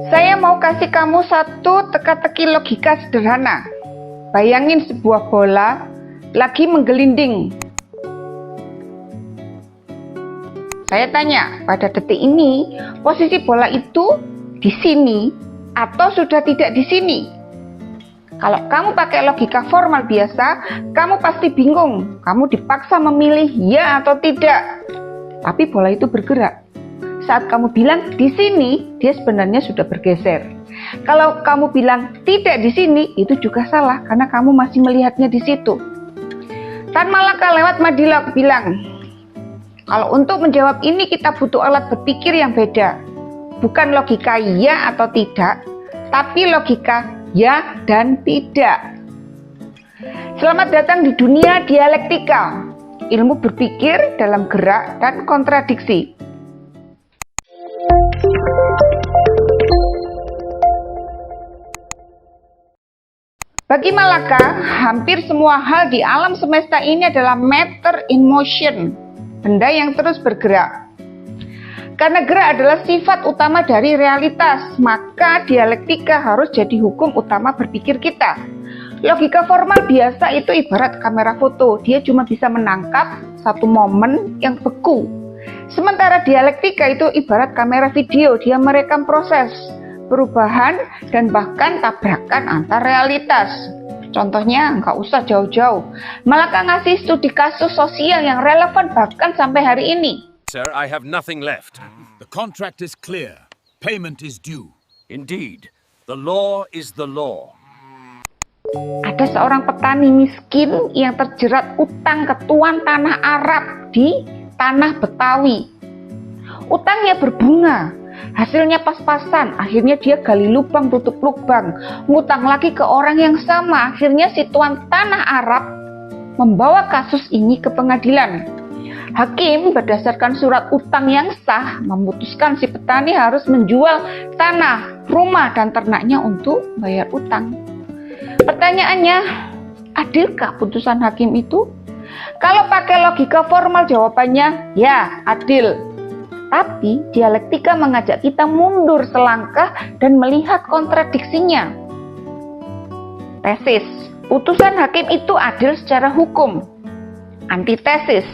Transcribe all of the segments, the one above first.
Saya mau kasih kamu satu teka-teki logika sederhana. Bayangin sebuah bola lagi menggelinding. Saya tanya, pada detik ini posisi bola itu di sini atau sudah tidak di sini? Kalau kamu pakai logika formal biasa, kamu pasti bingung. Kamu dipaksa memilih ya atau tidak. Tapi bola itu bergerak. Saat kamu bilang di sini, dia sebenarnya sudah bergeser. Kalau kamu bilang tidak di sini, itu juga salah karena kamu masih melihatnya di situ. Tan Malaka lewat Madila bilang, kalau untuk menjawab ini kita butuh alat berpikir yang beda. Bukan logika ya atau tidak, tapi logika ya dan tidak. Selamat datang di dunia dialektika, ilmu berpikir dalam gerak dan kontradiksi. Bagi Malaka, hampir semua hal di alam semesta ini adalah matter in motion, benda yang terus bergerak. Karena gerak adalah sifat utama dari realitas, maka dialektika harus jadi hukum utama berpikir kita. Logika formal biasa itu ibarat kamera foto, dia cuma bisa menangkap satu momen yang beku. Sementara dialektika itu ibarat kamera video, dia merekam proses, perubahan, dan bahkan tabrakan antar realitas. Contohnya, nggak usah jauh-jauh. Malaka ngasih studi kasus sosial yang relevan bahkan sampai hari ini. Sir, I have nothing left. The contract is clear. Payment is due. Indeed, the law is the law. Ada seorang petani miskin yang terjerat utang ke tuan tanah Arab di tanah Betawi. Utangnya berbunga, hasilnya pas-pasan, akhirnya dia gali lubang tutup lubang, ngutang lagi ke orang yang sama, akhirnya si tuan tanah Arab membawa kasus ini ke pengadilan. Hakim berdasarkan surat utang yang sah memutuskan si petani harus menjual tanah, rumah, dan ternaknya untuk bayar utang. Pertanyaannya, adilkah putusan hakim itu? Kalau pakai logika formal jawabannya, ya adil. Tapi dialektika mengajak kita mundur selangkah dan melihat kontradiksinya. Tesis, putusan hakim itu adil secara hukum. Antitesis,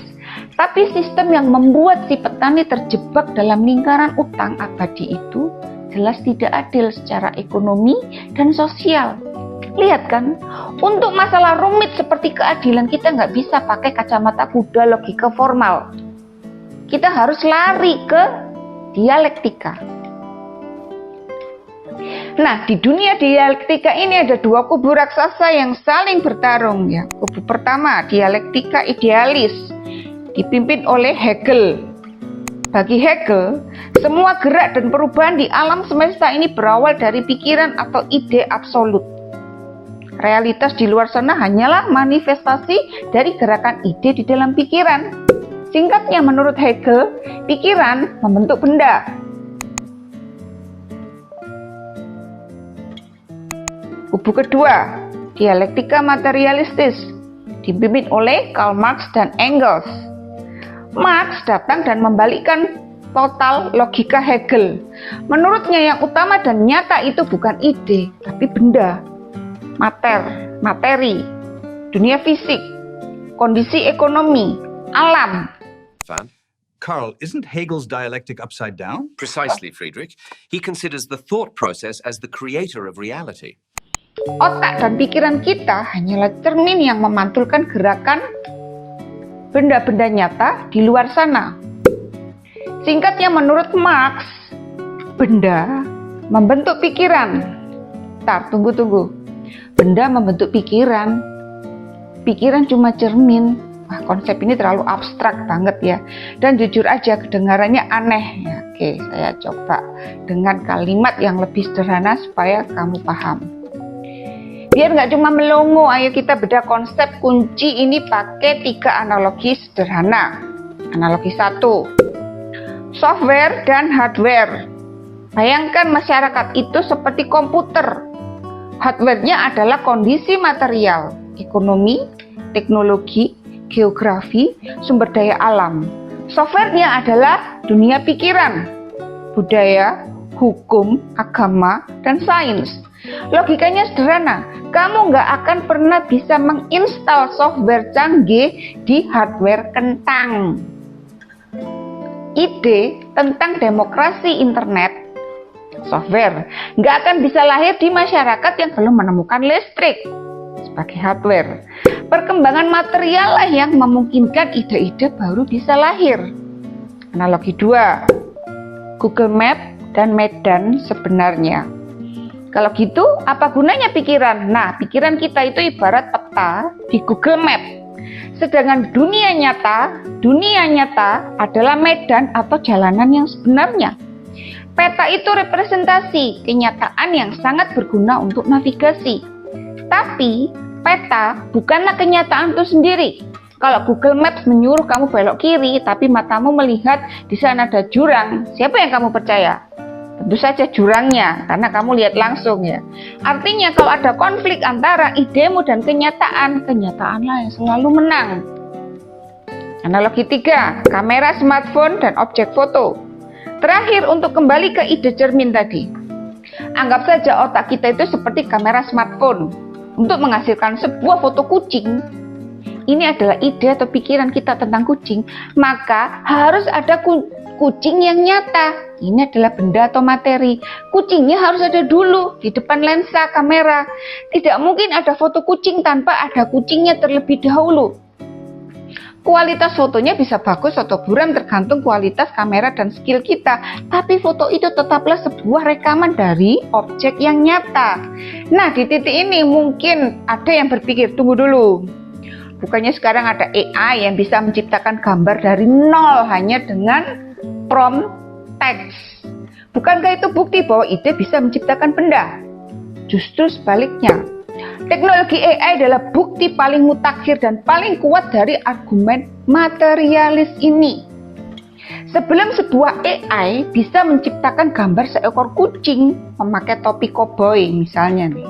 tapi sistem yang membuat si petani terjebak dalam lingkaran utang abadi itu jelas tidak adil secara ekonomi dan sosial. Lihat kan, untuk masalah rumit seperti keadilan kita nggak bisa pakai kacamata kuda logika formal. Kita harus lari ke dialektika. Nah, di dunia dialektika ini ada dua kubu raksasa yang saling bertarung ya. Kubu pertama, dialektika idealis, dipimpin oleh Hegel. Bagi Hegel, semua gerak dan perubahan di alam semesta ini berawal dari pikiran atau ide absolut. Realitas di luar sana hanyalah manifestasi dari gerakan ide di dalam pikiran. Singkatnya, menurut Hegel, pikiran membentuk benda. Kubu kedua, dialektika materialistis, dipimpin oleh Karl Marx dan Engels. Marx datang dan membalikkan total logika Hegel. Menurutnya yang utama dan nyata itu bukan ide, tapi benda, materi, dunia fisik, kondisi ekonomi, alam. Van? Karl, isn't Hegel's dialectic upside down? Precisely, Friedrich. He considers the thought process as the creator of reality. Otak dan pikiran kita hanyalah cermin yang memantulkan gerakan benda-benda nyata di luar sana. Singkatnya, menurut Marx, benda membentuk pikiran. Tunggu. Benda membentuk pikiran. Pikiran cuma cermin. Wah, konsep ini terlalu abstrak banget ya. Dan jujur aja kedengarannya aneh ya. Oke, saya coba dengan kalimat yang lebih sederhana supaya kamu paham. Biar nggak cuma melongo, ayo kita bedah konsep kunci ini pakai 3 analogi sederhana. Analogi 1, software dan hardware. Bayangkan masyarakat itu seperti komputer. Hardware-nya adalah kondisi material, ekonomi, teknologi, geografi, sumber daya alam. Software-nya adalah dunia pikiran, budaya, hukum, agama, dan sains. Logikanya sederhana, kamu nggak akan pernah bisa menginstal software canggih di hardware kentang. Ide tentang demokrasi internet software nggak akan bisa lahir di masyarakat yang belum menemukan listrik sebagai hardware. Perkembangan material lah yang memungkinkan ide-ide baru bisa lahir. Analogi 2, Google Map dan Medan sebenarnya. Kalau gitu, apa gunanya pikiran? Nah, pikiran kita itu ibarat peta di Google Map. Sedangkan dunia nyata adalah medan atau jalanan yang sebenarnya. Peta itu representasi kenyataan yang sangat berguna untuk navigasi. Tapi, peta bukanlah kenyataan itu sendiri. Kalau Google Maps menyuruh kamu belok kiri, tapi matamu melihat di sana ada jurang, siapa yang kamu percaya? Tentu saja jurangnya, karena kamu lihat langsung ya. Artinya kalau ada konflik antara idemu dan kenyataanlah yang selalu menang. Analogi 3, kamera smartphone dan objek foto. Terakhir, untuk kembali ke ide cermin tadi. Anggap saja otak kita itu seperti kamera smartphone. Untuk menghasilkan sebuah foto kucing, ini adalah ide atau pikiran kita tentang kucing, maka harus ada kucing yang nyata. Ini adalah benda atau materi. Kucingnya harus ada dulu di depan lensa kamera. Tidak mungkin ada foto kucing tanpa ada kucingnya terlebih dahulu. Kualitas fotonya bisa bagus atau buram tergantung kualitas kamera dan skill kita. Tapi foto itu tetaplah sebuah rekaman dari objek yang nyata. Nah, di titik ini mungkin ada yang berpikir, tunggu dulu. Bukannya sekarang ada AI yang bisa menciptakan gambar dari nol hanya dengan prompt teks. Bukankah itu bukti bahwa ide bisa menciptakan benda? Justru sebaliknya. Teknologi AI adalah bukti paling mutakhir dan paling kuat dari argumen materialis ini. Sebelum sebuah AI bisa menciptakan gambar seekor kucing memakai topi koboi misalnya nih,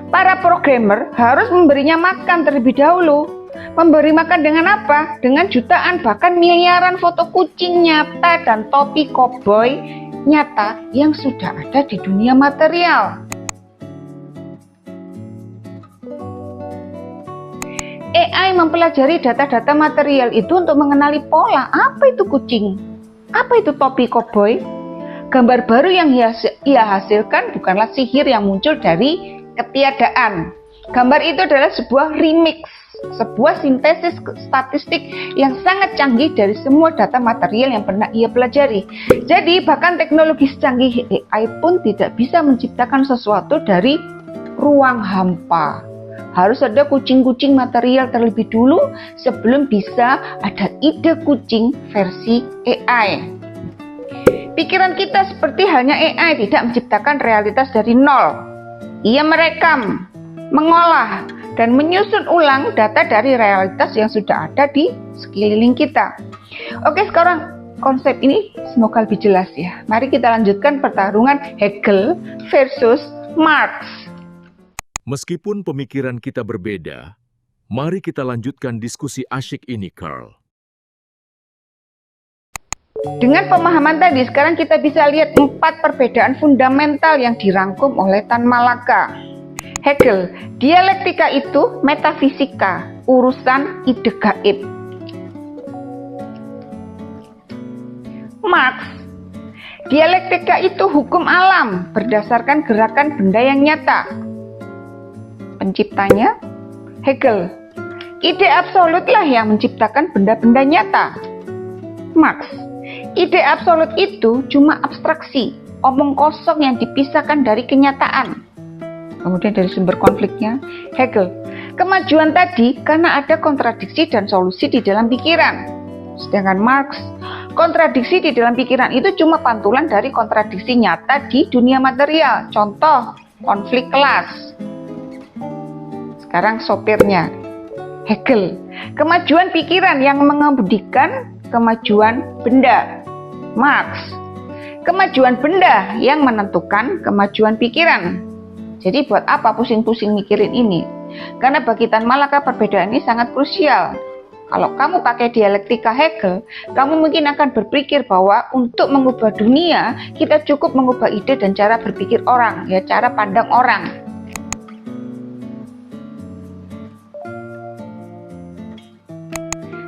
para programmer harus memberinya makan terlebih dahulu. Memberi makan dengan apa? Dengan jutaan bahkan miliaran foto kucing nyata dan topi koboi nyata yang sudah ada di dunia material. AI mempelajari data-data material itu untuk mengenali pola. Apa itu kucing? Apa itu topi koboi? Gambar baru yang ia hasilkan bukanlah sihir yang muncul dari ketiadaan. Gambar itu adalah sebuah remix, sebuah sintesis statistik yang sangat canggih dari semua data material yang pernah ia pelajari. Jadi bahkan teknologi secanggih AI pun tidak bisa menciptakan sesuatu dari ruang hampa. Harus ada kucing-kucing material terlebih dulu sebelum bisa ada ide kucing versi AI. Pikiran kita seperti halnya AI tidak menciptakan realitas dari nol. Ia merekam, mengolah, dan menyusun ulang data dari realitas yang sudah ada di sekeliling kita. Oke, sekarang konsep ini semoga lebih jelas ya. Mari kita lanjutkan pertarungan Hegel versus Marx. Meskipun pemikiran kita berbeda, mari kita lanjutkan diskusi asyik ini, Carl. Dengan pemahaman tadi, sekarang kita bisa lihat 4 perbedaan fundamental yang dirangkum oleh Tan Malaka. Hegel, dialektika itu metafisika, urusan ide gaib. Marx, dialektika itu hukum alam berdasarkan gerakan benda yang nyata. Penciptanya, Hegel, ide absolutlah yang menciptakan benda-benda nyata. Marx, ide absolut itu cuma abstraksi, omong kosong yang dipisahkan dari kenyataan. Kemudian dari sumber konfliknya, Hegel, kemajuan tadi karena ada kontradiksi dan solusi di dalam pikiran. Sedangkan Marx, kontradiksi di dalam pikiran itu cuma pantulan dari kontradiksi nyata di dunia material. Contoh, konflik kelas. Sekarang sopirnya, Hegel, kemajuan pikiran yang mengemudikan kemajuan benda. Marx, kemajuan benda yang menentukan kemajuan pikiran. Jadi buat apa pusing-pusing mikirin ini? Karena bagi Tan Malaka perbedaan ini sangat krusial. Kalau kamu pakai dialektika Hegel, kamu mungkin akan berpikir bahwa untuk mengubah dunia, kita cukup mengubah ide dan cara berpikir orang, ya, cara pandang orang.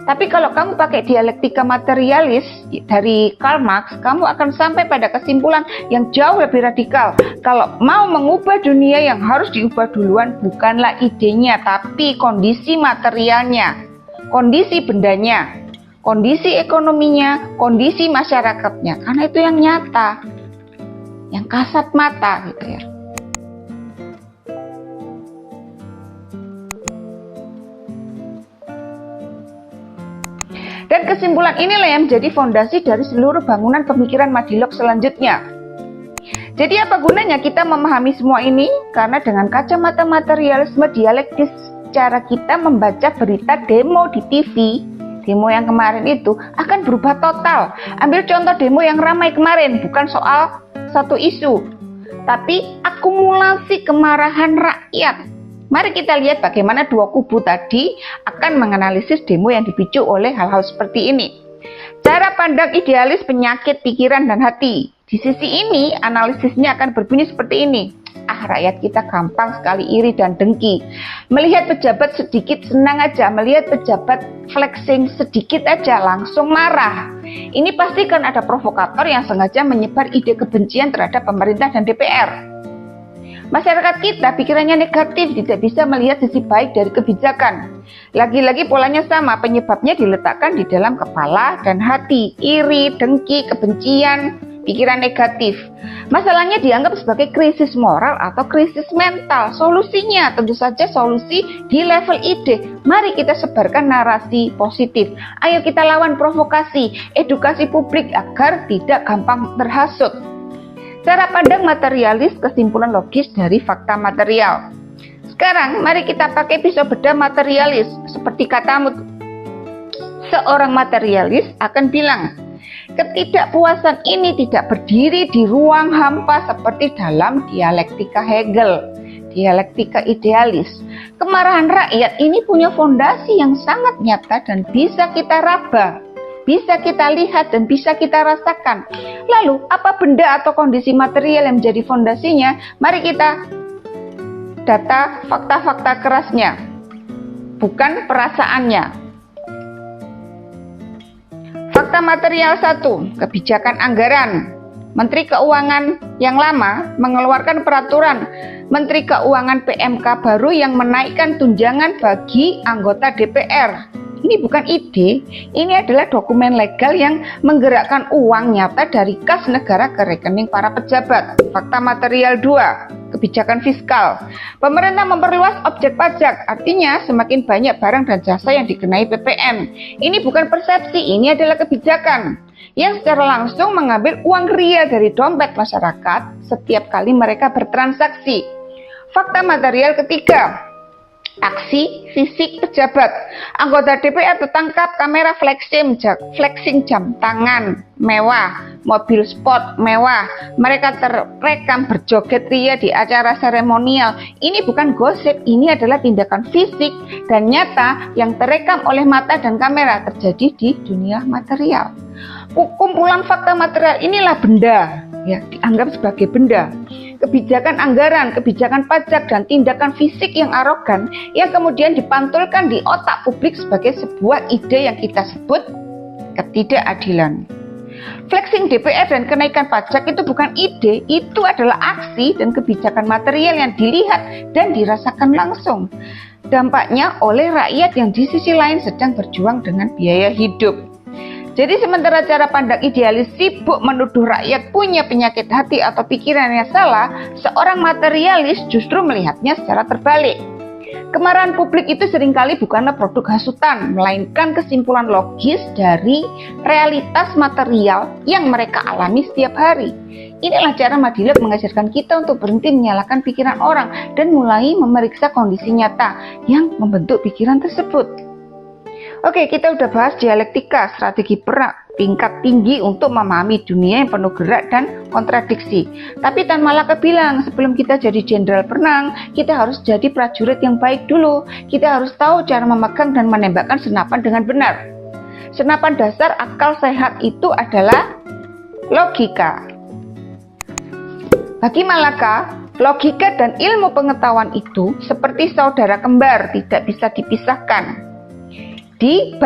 Tapi kalau kamu pakai dialektika materialis dari Karl Marx, kamu akan sampai pada kesimpulan yang jauh lebih radikal. Kalau mau mengubah dunia, yang harus diubah duluan bukanlah idenya, tapi kondisi materialnya. Kondisi bendanya, kondisi ekonominya, kondisi masyarakatnya, karena itu yang nyata, yang kasat mata gitu ya. Dan kesimpulan inilah yang menjadi fondasi dari seluruh bangunan pemikiran Madilog selanjutnya. Jadi apa gunanya kita memahami semua ini? Karena dengan kacamata materialisme dialektis, cara kita membaca berita demo di TV, demo yang kemarin itu akan berubah total. Ambil contoh demo yang ramai kemarin, bukan soal satu isu, tapi akumulasi kemarahan rakyat. Mari kita lihat bagaimana dua kubu tadi akan menganalisis demo yang dipicu oleh hal-hal seperti ini. Cara pandang idealis penyakit pikiran dan hati. Di sisi ini analisisnya akan berbunyi seperti ini. Rakyat kita gampang sekali iri dan dengki. Melihat pejabat sedikit senang aja, melihat pejabat flexing sedikit aja langsung marah. Ini pasti kan ada provokator yang sengaja menyebar ide kebencian terhadap pemerintah dan DPR. Masyarakat kita pikirannya negatif, tidak bisa melihat sisi baik dari kebijakan. Lagi-lagi polanya sama, penyebabnya diletakkan di dalam kepala dan hati. Iri, dengki, kebencian, pikiran negatif. Masalahnya dianggap sebagai krisis moral atau krisis mental. Solusinya tentu saja solusi di level ide. Mari kita sebarkan narasi positif. Ayo kita lawan provokasi, edukasi publik agar tidak gampang terhasut. Cara pandang materialis, kesimpulan logis dari fakta material. Sekarang mari kita pakai pisau bedah materialis. Seperti katamu, seorang materialis akan bilang, ketidakpuasan ini tidak berdiri di ruang hampa seperti dalam dialektika Hegel, dialektika idealis. Kemarahan rakyat ini punya fondasi yang sangat nyata dan bisa kita raba, bisa kita lihat dan bisa kita rasakan. Lalu apa benda atau kondisi material yang menjadi fondasinya? Mari kita data fakta-fakta kerasnya, bukan perasaannya. Fakta material 1, kebijakan anggaran. Menteri Keuangan yang lama mengeluarkan peraturan Menteri Keuangan PMK baru yang menaikkan tunjangan bagi anggota DPR. Ini bukan ide, ini adalah dokumen legal yang menggerakkan uang nyata dari kas negara ke rekening para pejabat. Fakta material 2, kebijakan fiskal. Pemerintah memperluas objek pajak, artinya semakin banyak barang dan jasa yang dikenai PPN. Ini bukan persepsi, ini adalah kebijakan yang secara langsung mengambil uang real dari dompet masyarakat setiap kali mereka bertransaksi. Fakta material ketiga, aksi fisik pejabat. Anggota DPR tertangkap kamera flexing jam tangan mewah, mobil sport mewah. Mereka terekam berjoget ria di acara seremonial. Ini bukan gosip, ini adalah tindakan fisik dan nyata yang terekam oleh mata dan kamera terjadi di dunia material. Kumpulan fakta material inilah benda, ya, dianggap sebagai benda. Kebijakan anggaran, kebijakan pajak, dan tindakan fisik yang arogan yang kemudian dipantulkan di otak publik sebagai sebuah ide yang kita sebut ketidakadilan. Flexing DPR dan kenaikan pajak itu bukan ide, itu adalah aksi dan kebijakan material yang dilihat dan dirasakan langsung. Dampaknya oleh rakyat yang di sisi lain sedang berjuang dengan biaya hidup. Jadi sementara cara pandang idealis sibuk menuduh rakyat punya penyakit hati atau pikiran yang salah, seorang materialis justru melihatnya secara terbalik. Kemarahan publik itu seringkali bukanlah produk hasutan, melainkan kesimpulan logis dari realitas material yang mereka alami setiap hari. Inilah cara Madilog mengajarkan kita untuk berhenti menyalahkan pikiran orang dan mulai memeriksa kondisi nyata yang membentuk pikiran tersebut. Oke, kita udah bahas dialektika, strategi tingkat tinggi untuk memahami dunia yang penuh gerak dan kontradiksi. Tapi Tan Malaka bilang, sebelum kita jadi jenderal perang, kita harus jadi prajurit yang baik dulu. Kita harus tahu cara memegang dan menembakkan senapan dengan benar. Senapan dasar akal sehat itu adalah logika. Bagi Malaka, logika dan ilmu pengetahuan itu seperti saudara kembar, tidak bisa dipisahkan. Di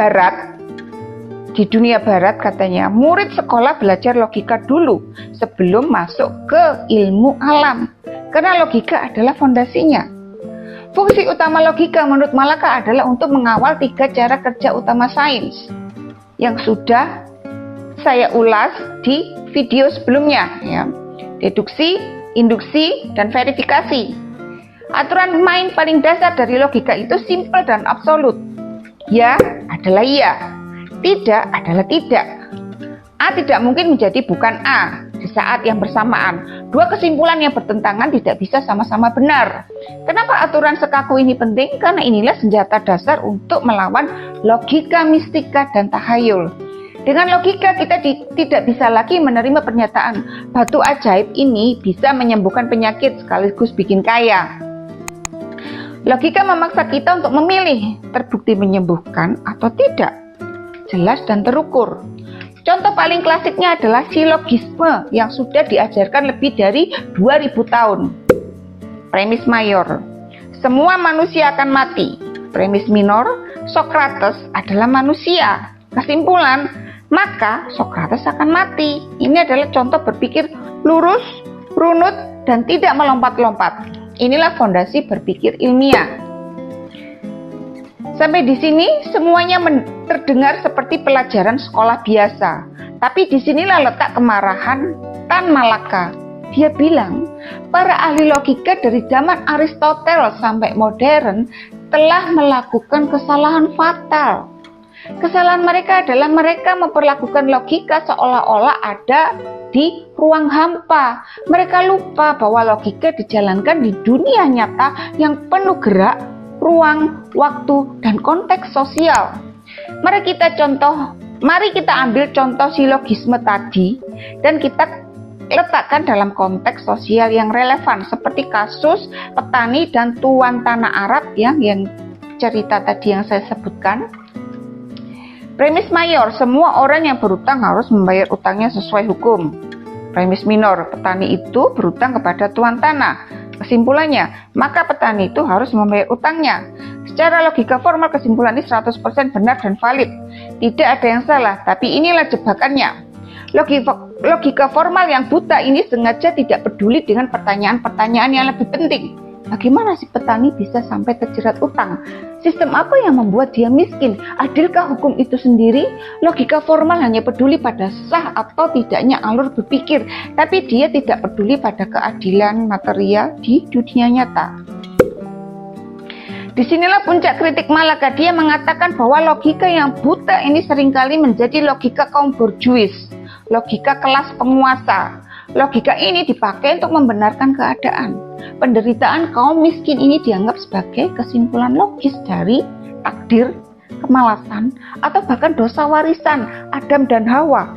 dunia barat katanya, murid sekolah belajar logika dulu sebelum masuk ke ilmu alam. Karena logika adalah fondasinya. Fungsi utama logika menurut Malaka adalah untuk mengawal 3 cara kerja utama sains yang sudah saya ulas di video sebelumnya, ya. Deduksi, induksi, dan verifikasi. Aturan main paling dasar dari logika itu simpel dan absolut. Ya adalah ya, tidak adalah tidak. A tidak mungkin menjadi bukan A di saat yang bersamaan. Dua kesimpulan yang bertentangan tidak bisa sama-sama benar. Kenapa aturan sekaku ini penting? Karena inilah senjata dasar untuk melawan logika, mistika, dan tahayul. Dengan logika kita tidak bisa lagi menerima pernyataan batu ajaib ini bisa menyembuhkan penyakit sekaligus bikin kaya. Logika memaksa kita untuk memilih, terbukti menyembuhkan atau tidak, jelas dan terukur. Contoh paling klasiknya adalah silogisme yang sudah diajarkan lebih dari 2000 tahun. Premis mayor, semua manusia akan mati. Premis minor, Socrates adalah manusia. Kesimpulan, maka Socrates akan mati. Ini adalah contoh berpikir lurus, runut, dan tidak melompat-lompat. Inilah fondasi berpikir ilmiah. Sampai di sini semuanya terdengar seperti pelajaran sekolah biasa. Tapi disinilah letak kemarahan Tan Malaka. Dia bilang, para ahli logika dari zaman Aristoteles sampai modern telah melakukan kesalahan fatal. Kesalahan mereka adalah mereka memperlakukan logika seolah-olah ada di ruang hampa. Mereka lupa bahwa logika dijalankan di dunia nyata yang penuh gerak, ruang, waktu, dan konteks sosial. Mari kita ambil contoh silogisme tadi dan kita letakkan dalam konteks sosial yang relevan seperti kasus petani dan tuan tanah Arab yang cerita tadi yang saya sebutkan. Premis mayor, semua orang yang berutang harus membayar utangnya sesuai hukum. Premis minor, petani itu berutang kepada tuan tanah. Kesimpulannya, maka petani itu harus membayar utangnya. Secara logika formal kesimpulan ini 100% benar dan valid. Tidak ada yang salah, tapi inilah jebakannya. Logika formal yang buta ini sengaja tidak peduli dengan pertanyaan-pertanyaan yang lebih penting. Bagaimana si petani bisa sampai terjerat utang? Sistem apa yang membuat dia miskin? Adilkah hukum itu sendiri? Logika formal hanya peduli pada sah atau tidaknya alur berpikir, tapi dia tidak peduli pada keadilan material di dunia nyata. Disinilah puncak kritik Malaka. Dia mengatakan bahwa logika yang buta ini seringkali menjadi logika kaum borjuis, logika kelas penguasa. Logika ini dipakai untuk membenarkan keadaan. Penderitaan kaum miskin ini dianggap sebagai kesimpulan logis dari takdir, kemalasan, atau bahkan dosa warisan Adam dan Hawa.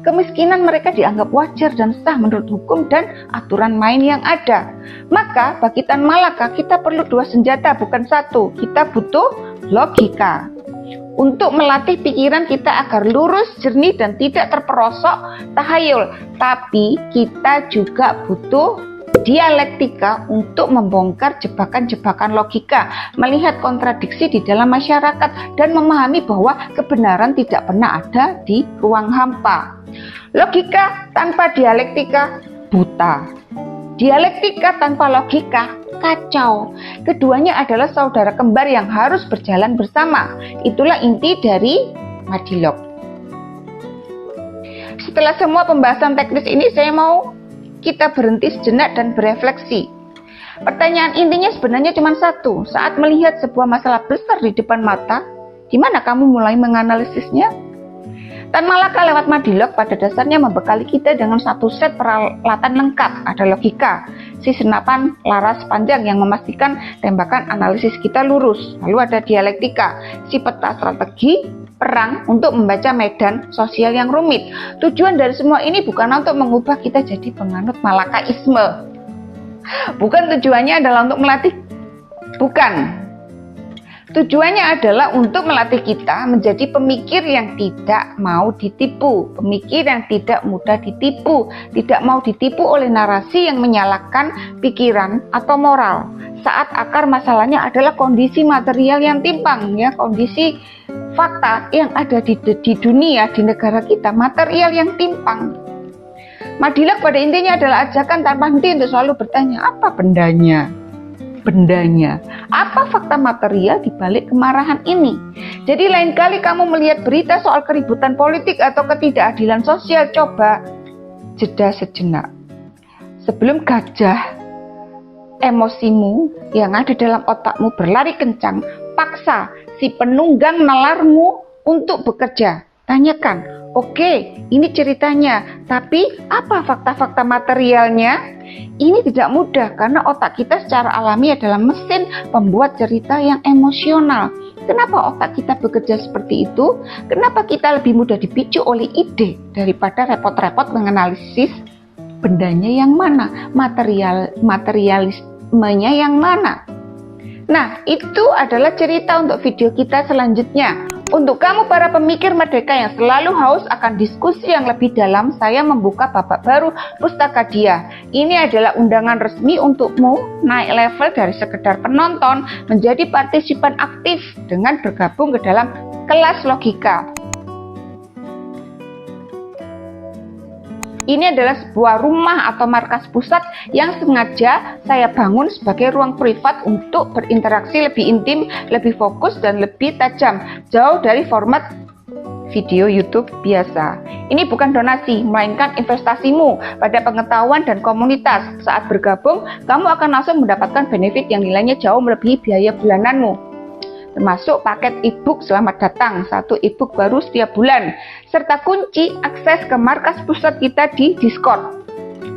Kemiskinan mereka dianggap wajar dan sah menurut hukum dan aturan main yang ada. Maka bagi Tan Malaka kita perlu 2 senjata, bukan 1. Kita butuh logika untuk melatih pikiran kita agar lurus, jernih, dan tidak terperosok tahayul. Tapi kita juga butuh dialektika untuk membongkar jebakan-jebakan logika, melihat kontradiksi di dalam masyarakat, dan memahami bahwa kebenaran tidak pernah ada di ruang hampa. Logika tanpa dialektika buta. Dialektika tanpa logika kacau. Keduanya adalah saudara kembar yang harus berjalan bersama. Itulah inti dari Madilog. Setelah semua pembahasan teknis ini, saya mau kita berhenti sejenak dan berefleksi. Pertanyaan intinya sebenarnya cuma satu. Saat melihat sebuah masalah besar di depan mata, di mana kamu mulai menganalisisnya? Tan Malaka lewat Madilog pada dasarnya membekali kita dengan satu set peralatan lengkap. Ada logika, si senapan laras panjang yang memastikan tembakan analisis kita lurus. Lalu ada dialektika, si peta strategi perang untuk membaca medan sosial yang rumit. Tujuan dari semua ini bukan untuk mengubah kita jadi penganut malakaisme. Bukan tujuannya adalah untuk melatih. Bukan. Tujuannya adalah untuk melatih kita menjadi pemikir yang tidak mau ditipu, pemikir yang tidak mudah ditipu, tidak mau ditipu oleh narasi yang menyalahkan pikiran atau moral. Saat akar masalahnya adalah kondisi material yang timpang, ya, kondisi fakta yang ada di dunia, di negara kita, material yang timpang. Madilak pada intinya adalah ajakan tanpa henti untuk selalu bertanya, apa bendanya? Apa fakta material di balik kemarahan ini? Jadi lain kali kamu melihat berita soal keributan politik atau ketidakadilan sosial, coba jeda sejenak. Sebelum gajah emosimu yang ada dalam otakmu berlari kencang, paksa si penunggang nalarmu untuk bekerja. Tanyakan, oke, ini ceritanya, tapi apa fakta-fakta materialnya? Ini tidak mudah karena otak kita secara alami adalah mesin pembuat cerita yang emosional. Kenapa otak kita bekerja seperti itu? Kenapa kita lebih mudah dipicu oleh ide daripada repot-repot menganalisis bendanya yang mana, materialismenya yang mana? Nah, itu adalah cerita untuk video kita selanjutnya. Untuk kamu para pemikir merdeka yang selalu haus akan diskusi yang lebih dalam, saya membuka babak baru Pustaka Dia. Ini adalah undangan resmi untukmu naik level dari sekedar penonton menjadi partisipan aktif dengan bergabung ke dalam kelas logika. Ini adalah sebuah rumah atau markas pusat yang sengaja saya bangun sebagai ruang privat untuk berinteraksi lebih intim, lebih fokus, dan lebih tajam, jauh dari format video YouTube biasa. Ini bukan donasi, melainkan investasimu pada pengetahuan dan komunitas. Saat bergabung, kamu akan langsung mendapatkan benefit yang nilainya jauh melebihi biaya bulananmu. Termasuk paket e-book selamat datang, 1 e-book baru setiap bulan, serta kunci akses ke markas pusat kita di Discord.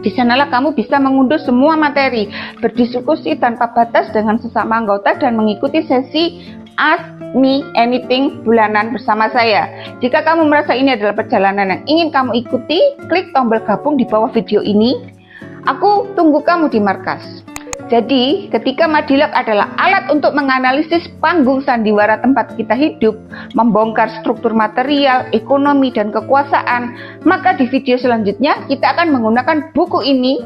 Di sanalah kamu bisa mengunduh semua materi, berdiskusi tanpa batas dengan sesama anggota, dan mengikuti sesi Ask Me Anything bulanan bersama saya. Jika kamu merasa ini adalah perjalanan yang ingin kamu ikuti, klik tombol gabung di bawah video ini. Aku tunggu kamu di markas. Jadi, ketika Madilak adalah alat untuk menganalisis panggung sandiwara tempat kita hidup, membongkar struktur material, ekonomi, dan kekuasaan, maka di video selanjutnya kita akan menggunakan buku ini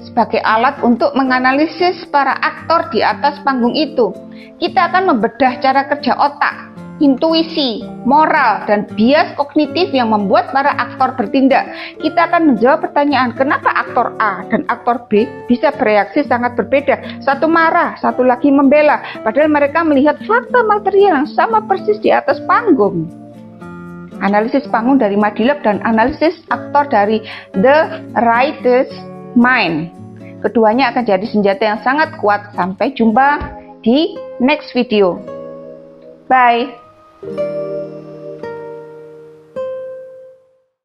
sebagai alat untuk menganalisis para aktor di atas panggung itu. Kita akan membedah cara kerja otak, intuisi, moral, dan bias kognitif yang membuat para aktor bertindak. Kita akan menjawab pertanyaan, kenapa aktor A dan aktor B bisa bereaksi sangat berbeda. Satu marah, satu lagi membela, padahal mereka melihat fakta material yang sama persis di atas panggung. Analisis panggung dari Madilak dan analisis aktor dari The Writer's Mind. Keduanya akan jadi senjata yang sangat kuat. Sampai jumpa di next video. Bye.